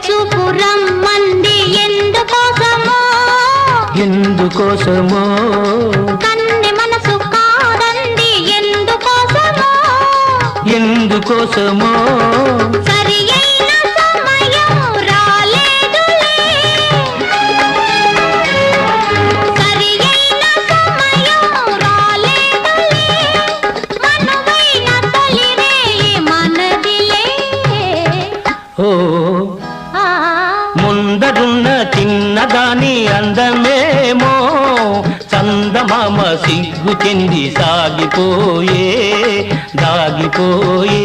చూపు రమ్మంది ఎందుకోసమో ఎందుకోసమో కన్నె మనసు కాదంది ఎందుకోసమో ఎందుకోసమో సరి అయిన సమయం రాలేదులే సరి అయిన సమయం రాలేదులే మనువైన తొలిరే మనదిలే ఓ ముందరున్న చిన్నదాని అందమేమో చందమామ సిగ్గు చెంది సాగిపోయే దాగిపోయే